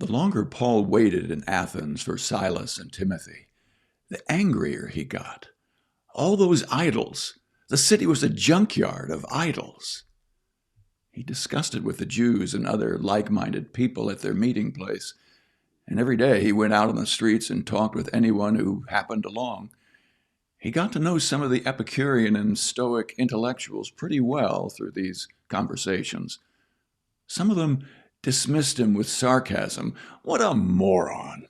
The longer Paul waited in Athens for Silas and Timothy, the angrier he got. All those idols. The city was a junkyard of idols. He discussed it with the Jews and other like-minded people at their meeting place, and every day he went out on the streets and talked with anyone who happened along. He got to know some of the Epicurean and Stoic intellectuals pretty well through these conversations. Some of them dismissed him with sarcasm. What a moron!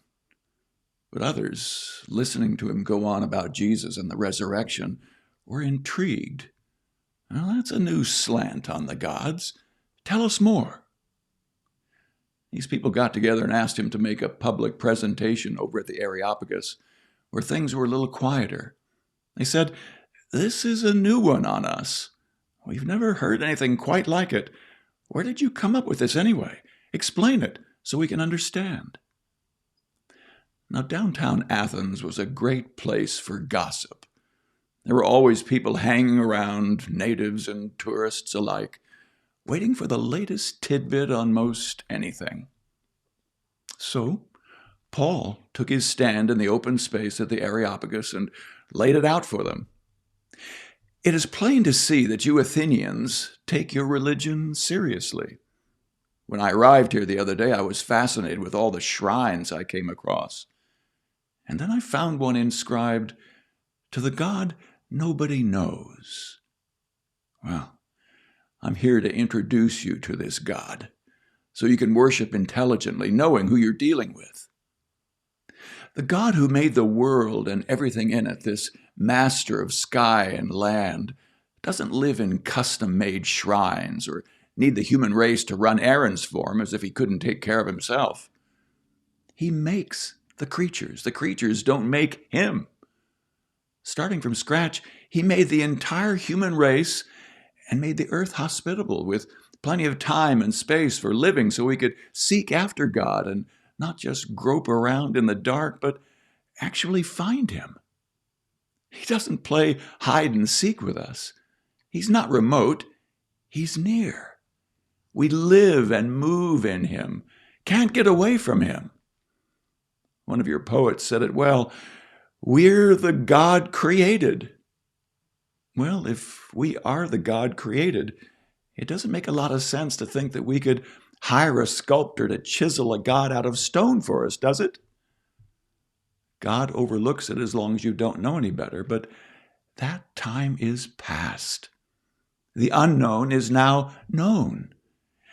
But others, listening to him go on about Jesus and the resurrection, were intrigued. Well, that's a new slant on the gods. Tell us more. These people got together and asked him to make a public presentation over at the Areopagus, where things were a little quieter. They said, "This is a new one on us. We've never heard anything quite like it. Where did you come up with this anyway? Explain it so we can understand." Now, downtown Athens was a great place for gossip. There were always people hanging around, natives and tourists alike, waiting for the latest tidbit on most anything. So, Paul took his stand in the open space at the Areopagus and laid it out for them. It is plain to see that you Athenians take your religion seriously. When I arrived here the other day, I was fascinated with all the shrines I came across. And then I found one inscribed, "To the God nobody knows." Well, I'm here to introduce you to this God, so you can worship intelligently, knowing who you're dealing with. The God who made the world and everything in it, this master of sky and land, doesn't live in custom-made shrines or need the human race to run errands for him as if he couldn't take care of himself. He makes the creatures. The creatures don't make him. Starting from scratch, he made the entire human race and made the earth hospitable with plenty of time and space for living so we could seek after God and not just grope around in the dark, but actually find him. He doesn't play hide and seek with us. He's not remote. He's near. We live and move in him. Can't get away from him. One of your poets said it well, "We're the God created." Well, if we are the God created, it doesn't make a lot of sense to think that we could hire a sculptor to chisel a God out of stone for us, does it? God overlooks it as long as you don't know any better, but that time is past. The unknown is now known,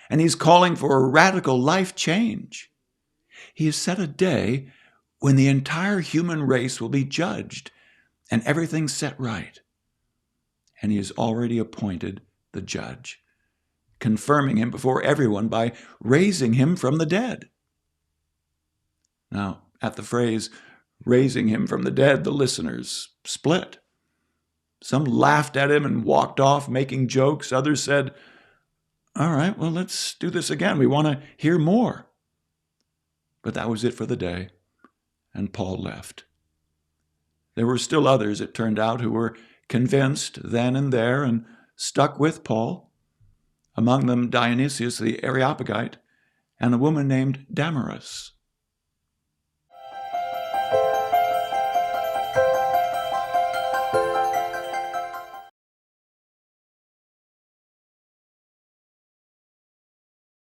and he's calling for a radical life change. He has set a day when the entire human race will be judged and everything set right. And he has already appointed the judge, confirming him before everyone by raising him from the dead. Now, at the phrase, raising him from the dead, the listeners split. Some laughed at him and walked off making jokes. Others said, "All right, well, let's do this again. We want to hear more." But that was it for the day, and Paul left. There were still others, it turned out, who were convinced then and there and stuck with Paul, among them Dionysius the Areopagite and a woman named Damaris.